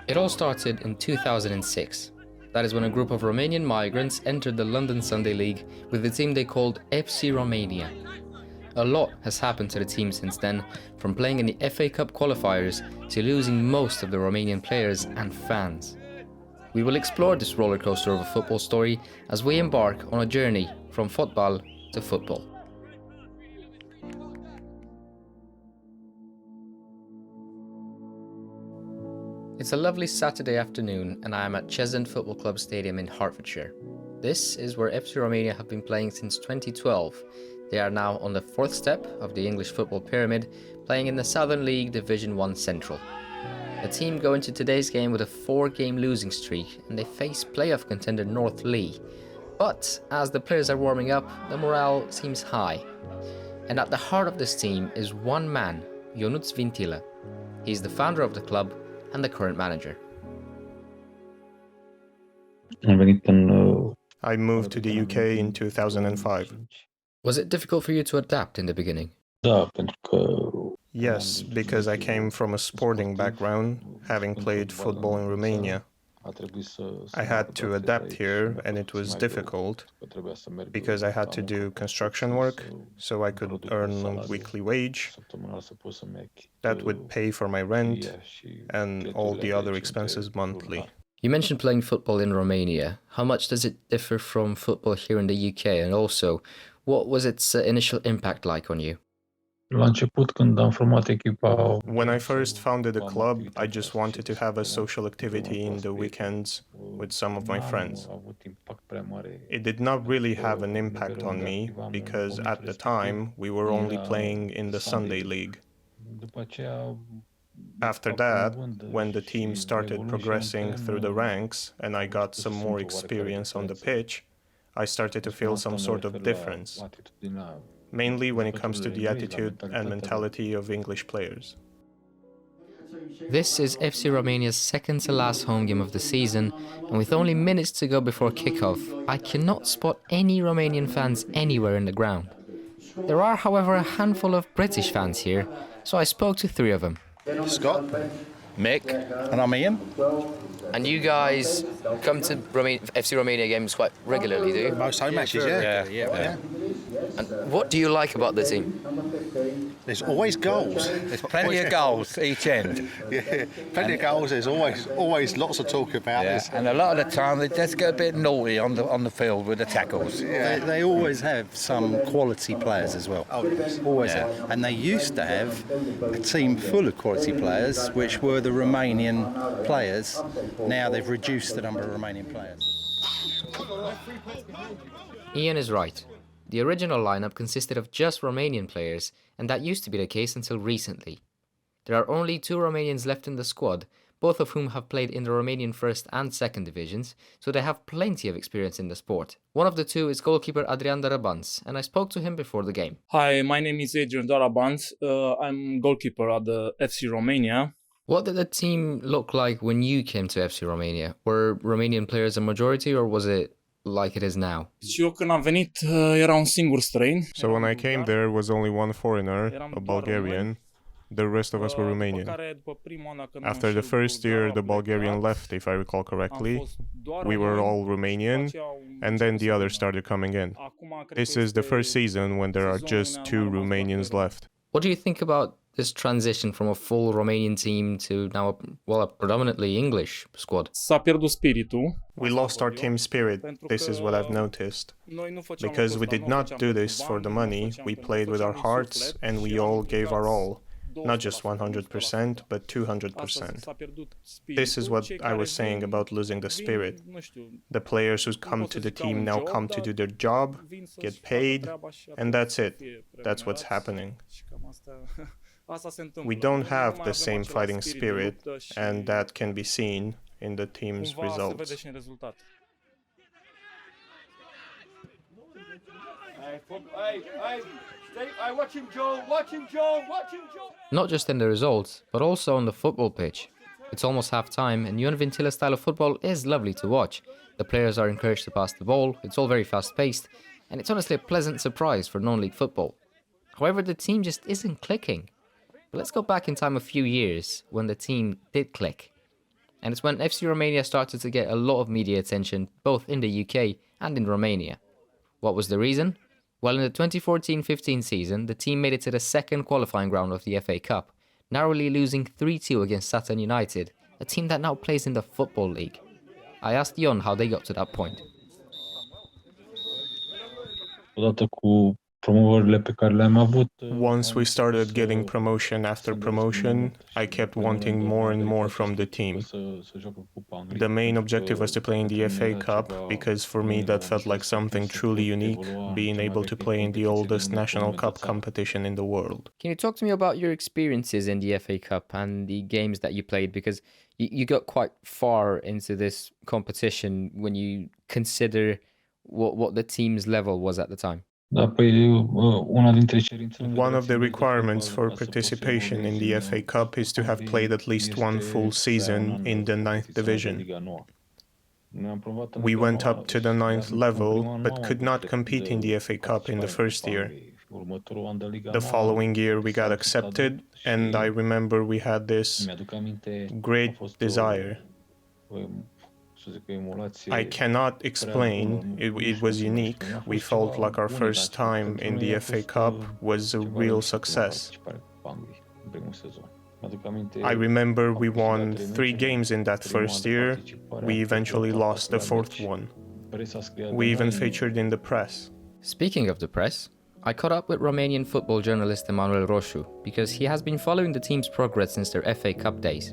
It all started in 2006. That is when a group of Romanian migrants entered the London Sunday League with the team they called FC Romania. A lot has happened to the team since then, from playing in the FA Cup qualifiers to losing most of the Romanian players and fans. We will explore this rollercoaster of a football story as we embark on a journey from Fotbal to football. It's a lovely Saturday afternoon and I am at Cheshunt Football Club Stadium in Hertfordshire. This is where FC Romania have been playing since 2012. They are now on the fourth step of the English football pyramid, playing in the Southern League Division 1 Central. The team go into today's game with a 4-game losing streak and they face playoff contender North Lee. But as the players are warming up, the morale seems high. And at the heart of this team is one man, Ionuț Vintilă. He's the founder of the club and the current manager. I moved to the UK in 2005. Was it difficult for you to adapt in the beginning? Yes, because I came from a sporting background, having played football in Romania. I had to adapt here and it was difficult because I had to do construction work, so I could earn a weekly wage that would pay for my rent and all the other expenses monthly. You mentioned playing football in Romania. How much does it differ from football here in the UK? And also, what was its initial impact like on you? When I first founded the club, I just wanted to have a social activity in the weekends with some of my friends. It did not really have an impact on me because at the time we were only playing in the Sunday League. After that, when the team started progressing through the ranks and I got some more experience on the pitch, I started to feel some sort of difference, mainly when it comes to the attitude and mentality of English players. This is FC Romania's second to last home game of the season, and with only minutes to go before kickoff, I cannot spot any Romanian fans anywhere in the ground. There are, however, a handful of British fans here, so I spoke to 3 of them. Scott, Mick, and I'm Ian. And you guys come to FC Romania games quite regularly, do you? Most home matches, yeah. And what do you like about the team? There's always goals. There's plenty of goals each end. Yeah, plenty of goals. There's always lots of talk about. Yeah. And a lot of the time they just get a bit naughty on the field with the tackles. Yeah. They always have some quality players as well. Oh, yes. Always have. And they used to have a team full of quality players, which were the Romanian players. Now they've reduced the number of Romanian players. Ian is right. The original lineup consisted of just Romanian players, and that used to be the case until recently. There are only 2 Romanians left in the squad, both of whom have played in the Romanian first and second divisions, so they have plenty of experience in the sport. One of the 2 is goalkeeper Adrian Darabans, and I spoke to him before the game. Hi, my name is Adrian Darabans. I'm goalkeeper at the FC Romania. What did the team look like when you came to FC Romania? Were Romanian players a majority, or was it like it is now? Și eu când am venit era un singur străin. So when I came there was only one foreigner, a Bulgarian. The rest of us were Romanian. After the first year, the Bulgarian left, if I recall correctly. We were all Romanian, and then the others started coming in. This is the first season when there are just 2 Romanians left. What do you think about this transition from a full Romanian team to now a predominantly English squad? S-a pierdut spiritul. We lost our team spirit, this is what I've noticed. Because we did not do this for the money, we played with our hearts and we all gave our all. Not just 100%, but 200%. This is what I was saying about losing the spirit. The players who come to the team now come to do their job, get paid, and that's it. That's what's happening. We don't have the same fighting spirit, and that can be seen in the team's results. Not just in the results, but also on the football pitch. It's almost half-time, and Ionuț Vintilă's style of football is lovely to watch. The players are encouraged to pass the ball, it's all very fast-paced, and it's honestly a pleasant surprise for non-league football. However, the team just isn't clicking. But let's go back in time a few years, when the team did click. And it's when FC Romania started to get a lot of media attention, both in the UK and in Romania. What was the reason? Well, in the 2014-15 season, the team made it to the second qualifying round of the FA Cup, narrowly losing 3-2 against Saturn United, a team that now plays in the Football League. I asked Ion how they got to that point. Once we started getting promotion after promotion, I kept wanting more and more from the team. The main objective was to play in the FA Cup, because for me that felt like something truly unique, being able to play in the oldest national cup competition in the world. Can you talk to me about your experiences in the FA Cup and the games that you played? Because you got quite far into this competition when you consider what the team's level was at the time. One of the requirements for participation in the FA Cup is to have played at least one full season in the 9th division. We went up to the 9th level, but could not compete in the FA Cup in the first year. The following year we got accepted, and I remember we had this great desire. I cannot explain, it was unique. We felt like our first time in the FA Cup was a real success. I remember we won 3 games in that first year. We eventually lost the 4th one. We even featured in the press. Speaking of the press, I caught up with Romanian football journalist Emanuel Roșu because he has been following the team's progress since their FA Cup days.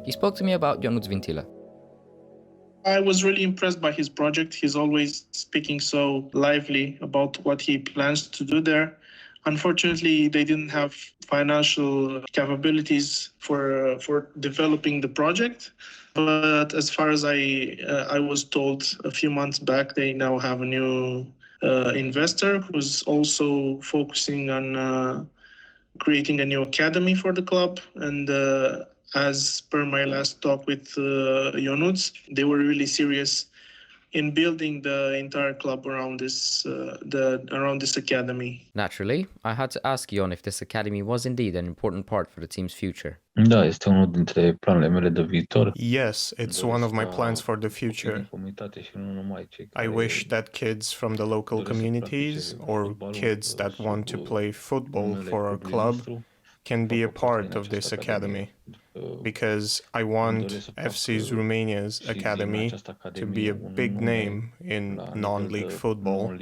He spoke to me about Ionuț Vintilă. I was really impressed by his project. He's always speaking so lively about what he plans to do there. Unfortunately, they didn't have financial capabilities for developing the project. But as far as I was told a few months back, they now have a new investor who's also focusing on creating a new academy for the club. And as per my last talk with Ionuț, they were really serious in building the entire club around this academy. Naturally, I had to ask Ion if this academy was indeed an important part for the team's future. Yes, it's one of my plans for the future. I wish that kids from the local communities or kids that want to play football for our club can be a part of this academy, because I want FC Romania's academy to be a big name in non-league football,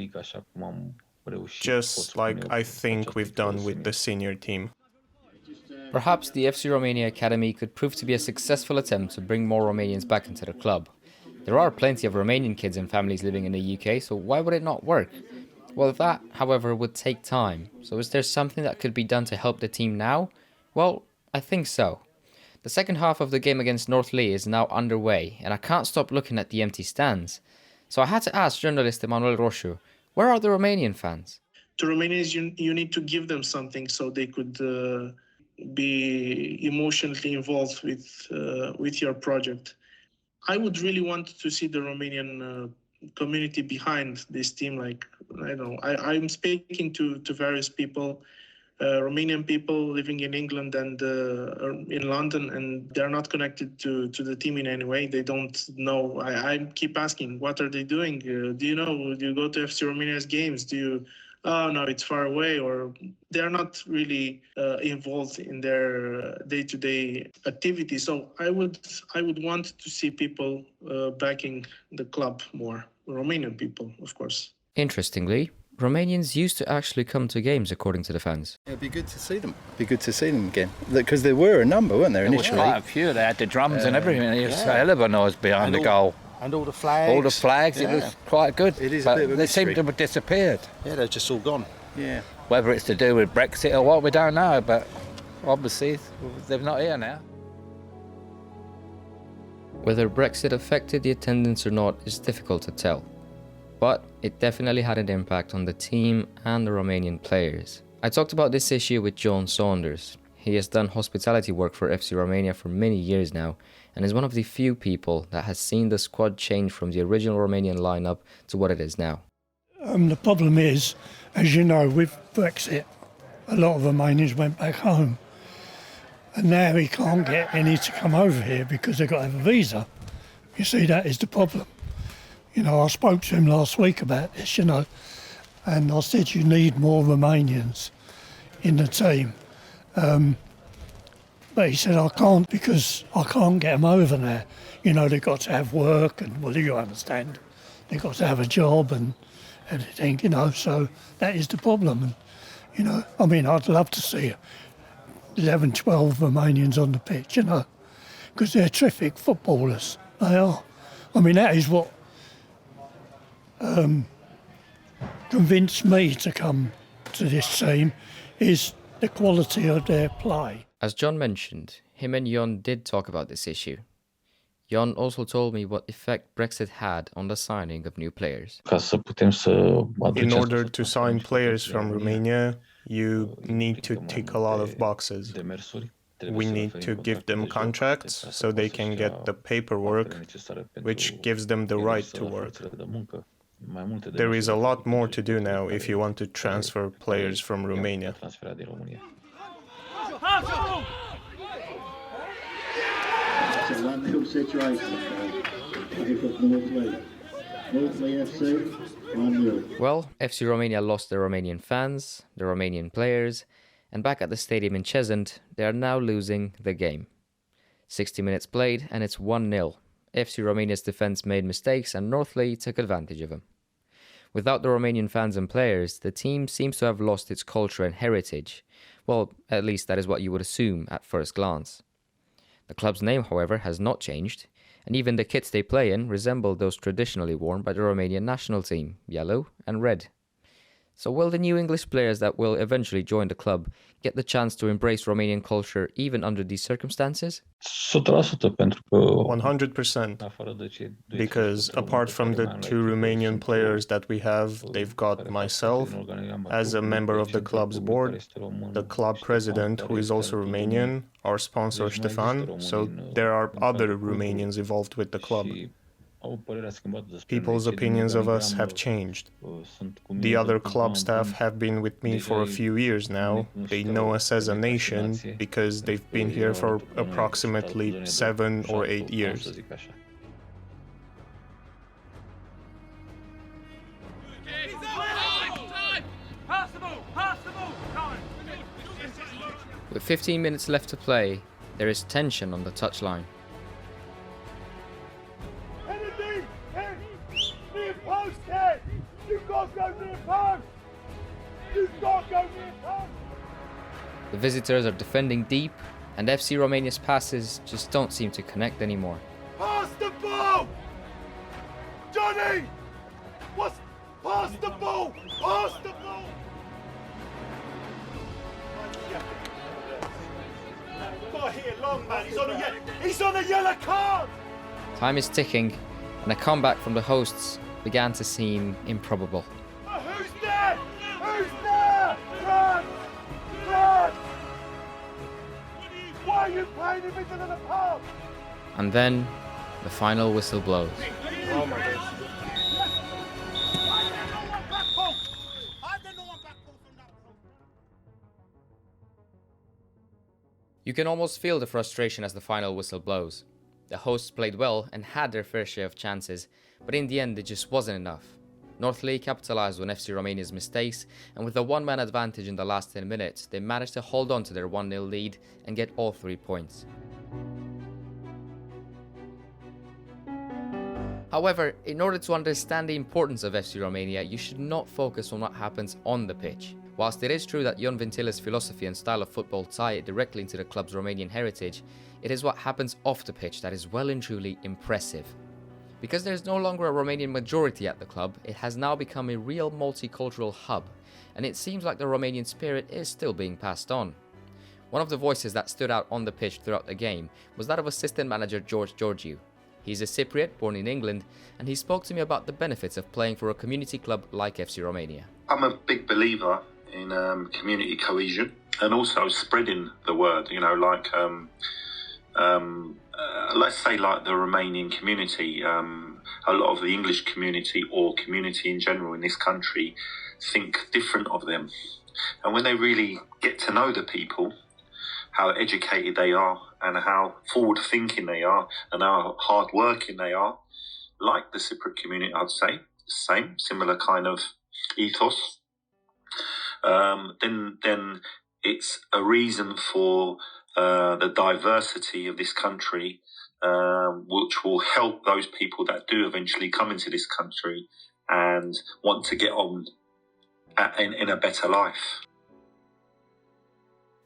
just like I think we've done with the senior team. Perhaps the FC Romania Academy could prove to be a successful attempt to bring more Romanians back into the club. There are plenty of Romanian kids and families living in the UK, so why would it not work? Well, that, however, would take time. So is there something that could be done to help the team now? Well, I think so. The second half of the game against North Lee is now underway, and I can't stop looking at the empty stands. So I had to ask journalist Emanuel Roșu, where are the Romanian fans? To Romanians, you need to give them something so they could be emotionally involved with your project. I would really want to see the Romanian community behind this team. Like, I don't know, I'm speaking to various people, Romanian people living in England and in London, and they're not connected to the team in any way. They don't know. I keep asking, what are they doing? Do you know? Do you go to FC Romania's games? Do you? Oh no, it's far away, or they're not really involved in their day-to-day activities. So I would want to see people backing the club more, Romanian people, of course. Interestingly, Romanians used to actually come to games, according to the fans. It'd be good to see them. Be good to see them again, because there were a number, weren't there, initially? There was quite a few. They had the drums and everything. It was a hell of a noise behind the goal. And all the flags. All the flags, Yeah. it was quite good. It is but a bit of a they mystery. seem to have disappeared. Yeah, they're just all gone. Yeah. Whether it's to do with Brexit or what, we don't know, but obviously they're not here now. Whether Brexit affected the attendance or not is difficult to tell, but it definitely had an impact on the team and the Romanian players. I talked about this issue with John Saunders. He has done hospitality work for FC Romania for many years now, and is one of the few people that has seen the squad change from the original Romanian lineup to what it is now. The problem is, as you know, with Brexit, a lot of Romanians went back home. And now he can't get any to come over here because they've got to have a visa. You see, that is the problem. You know, I spoke to him last week about this, you know, and I said you need more Romanians in the team. But he said, I can't because I can't get them over there. You know, they've got to have work and, well, you understand, they've got to have a job and everything, you know, so that is the problem. And, you know, I mean, I'd love to see 11, 12 Romanians on the pitch, you know, because they're terrific footballers. They are. I mean, that is what convinced me to come to this team, is the quality of their play. As John mentioned, him and Jon did talk about this issue. Jon also told me what effect Brexit had on the signing of new players. In order to sign players from Romania, you need to tick a lot of boxes. We need to give them contracts so they can get the paperwork, which gives them the right to work. There is a lot more to do now if you want to transfer players from Romania. It's a 1-0 situation. Northley FC, 1-0. Well, FC Romania lost their Romanian fans, the Romanian players, and back at the stadium in Cheshunt, they are now losing the game. 60 minutes played and it's 1-0. FC Romania's defence made mistakes and Northley took advantage of them. Without the Romanian fans and players, the team seems to have lost its culture and heritage. Well, at least that is what you would assume at first glance. The club's name, however, has not changed, and even the kits they play in resemble those traditionally worn by the Romanian national team, yellow and red. So will the new English players that will eventually join the club get the chance to embrace Romanian culture even under these circumstances? 100%. Because apart from the two Romanian players that we have, they've got myself as a member of the club's board, the club president who is also Romanian, our sponsor Ștefan, so there are other Romanians involved with the club. People's opinions of us have changed. The other club staff have been with me for a few years now. They know us as a nation because they've been here for approximately 7 or 8 years. With 15 minutes left to play, there is tension on the touchline. The visitors are defending deep, and FC Romania's passes just don't seem to connect anymore. Pass the ball! Johnny! Pass the ball! Pass the ball! Got here long, man. He's on a yellow card! Time is ticking, and a comeback from the hosts began to seem improbable. Who's there? Who's there? Run! Run! Why are you playing in the middle of the park? And then, the final whistle blows. Oh my God. You can almost feel the frustration as the final whistle blows. The hosts played well and had their fair share of chances, but in the end it just wasn't enough. Northley capitalised on FC Romania's mistakes, and with a one-man advantage in the last 10 minutes, they managed to hold on to their 1-0 lead and get all 3 points. However, in order to understand the importance of FC Romania, you should not focus on what happens on the pitch. Whilst it is true that Ion Vintile's philosophy and style of football tie it directly into the club's Romanian heritage, it is what happens off the pitch that is well and truly impressive. Because there is no longer a Romanian majority at the club, it has now become a real multicultural hub, and it seems like the Romanian spirit is still being passed on. One of the voices that stood out on the pitch throughout the game was that of assistant manager George Georgiou. He's a Cypriot born in England, and he spoke to me about the benefits of playing for a community club like FC Romania. I'm a big believer in community cohesion and also spreading the word, let's say like the Romanian community, a lot of the English community or community in general in this country think different of them. And when they really get to know the people, how educated they are and how forward-thinking they are and how hard-working they are. Like the Cypriot community, I'd say, similar kind of ethos. Then it's a reason for the diversity of this country, which will help those people that do eventually come into this country and want to get on in a better life.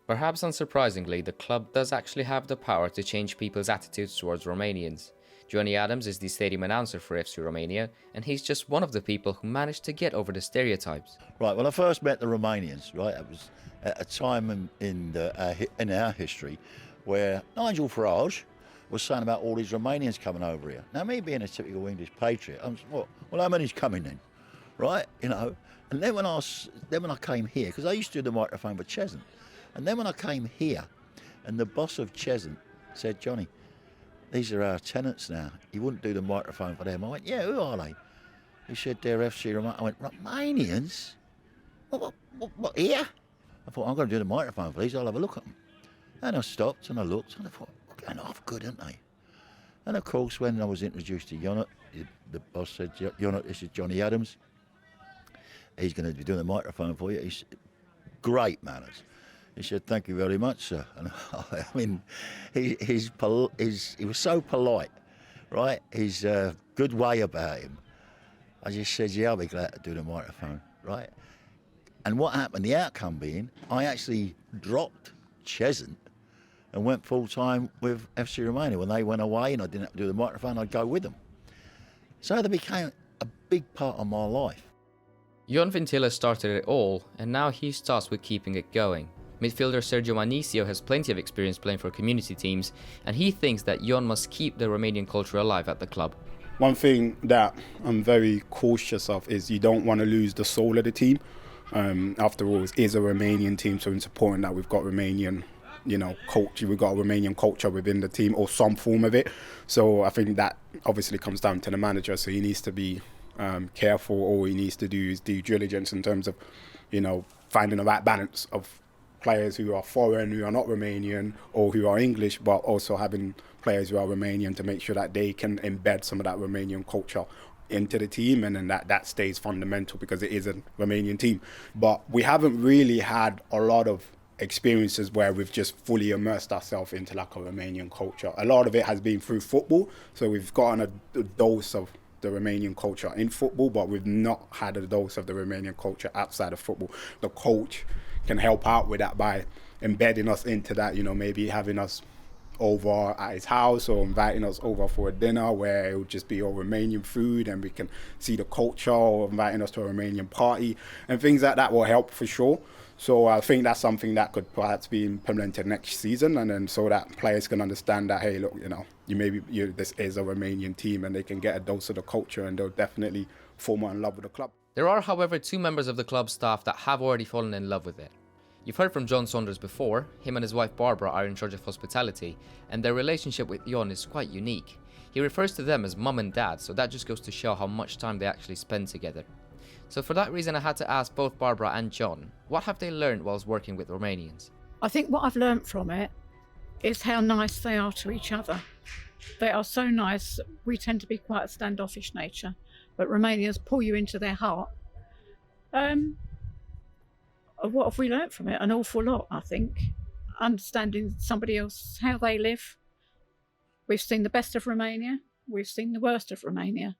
Perhaps unsurprisingly, the club does actually have the power to change people's attitudes towards Romanians. Johnny Adams is the stadium announcer for FC Romania, and he's just one of the people who managed to get over the stereotypes. Right, when I first met the Romanians, right, it was at a time in our history where Nigel Farage was saying about all these Romanians coming over here. Now, me being a typical English patriot, I'm well, how many's coming then, right? You know, and then when I came here, because I used to do the microphone for Cheshunt, and then when I came here, and the boss of Cheshunt said, Johnny, these are our tenants now. You wouldn't do the microphone for them. I went, yeah, who are they? He said, they're FC Romania. I went, Romanians? What, here? I thought, I'm going to do the microphone for these. I'll have a look at them. And I stopped and I looked and I thought, they're half good, aren't they? And of course, when I was introduced to Jonat, the boss said, Jonat, this is Johnny Adams. He's going to be doing the microphone for you. He's great manners. He said, thank you very much, sir. And I mean, he was so polite, right? He's a good way about him. I just said, yeah, I'll be glad to do the microphone, right? And what happened, the outcome being, I actually dropped Cheshunt and went full-time with FC Romania. When they went away and I didn't have to do the microphone, I'd go with them. So they became a big part of my life. Jon Vintila started it all, and now he's tasked with keeping it going. Midfielder Sergio Manicio has plenty of experience playing for community teams, and he thinks that Jon must keep the Romanian culture alive at the club. One thing that I'm very cautious of is you don't want to lose the soul of the team. After all, it is a Romanian team, so it's important that we've got Romanian, culture. We've got a Romanian culture within the team, or some form of it. So I think that obviously comes down to the manager. So he needs to be careful. All he needs to do is due diligence in terms of, finding the right balance of players who are foreign, who are not Romanian, or who are English, but also having players who are Romanian to make sure that they can embed some of that Romanian culture into the team, and then that stays fundamental because it is a Romanian team. But we haven't really had a lot of experiences where we've just fully immersed ourselves into like a Romanian culture. A lot of it has been through football, so we've gotten a dose of the Romanian culture in football, but we've not had a dose of the Romanian culture outside of football. The coach can help out with that by embedding us into that, maybe having us over at his house or inviting us over for a dinner where it would just be all Romanian food and we can see the culture, or inviting us to a Romanian party and things like that will help for sure. So I think that's something that could perhaps be implemented next season, and then so that players can understand that, hey, look, this is a Romanian team and they can get a dose of the culture and they'll definitely fall more in love with the club. There are, however, 2 members of the club staff that have already fallen in love with it. You've heard from John Saunders before. Him and his wife Barbara are in charge of hospitality, and their relationship with Jon is quite unique. He refers to them as mum and dad, so that just goes to show how much time they actually spend together. So for that reason, I had to ask both Barbara and John, what have they learned whilst working with Romanians? I think what I've learnt from it is how nice they are to each other. They are so nice. We tend to be quite a standoffish nature, but Romanians pull you into their heart. What have we learnt from it? An awful lot, I think. Understanding somebody else, how they live. We've seen the best of Romania. We've seen the worst of Romania.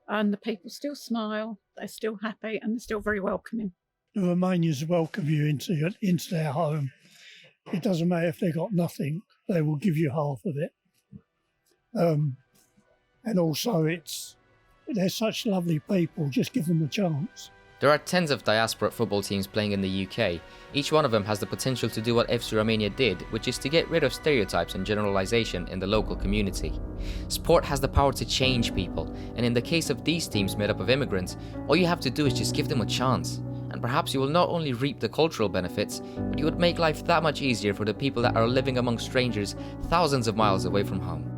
And the people still smile, they're still happy, and they're still very welcoming. The Romanians welcome you into their home. It doesn't matter if they've got nothing, they will give you half of it. And also they're such lovely people, just give them a chance. There are tens of diaspora football teams playing in the UK. Each one of them has the potential to do what FC Romania did, which is to get rid of stereotypes and generalization in the local community. Sport has the power to change people, and in the case of these teams made up of immigrants, all you have to do is just give them a chance. And perhaps you will not only reap the cultural benefits, but you would make life that much easier for the people that are living among strangers thousands of miles away from home.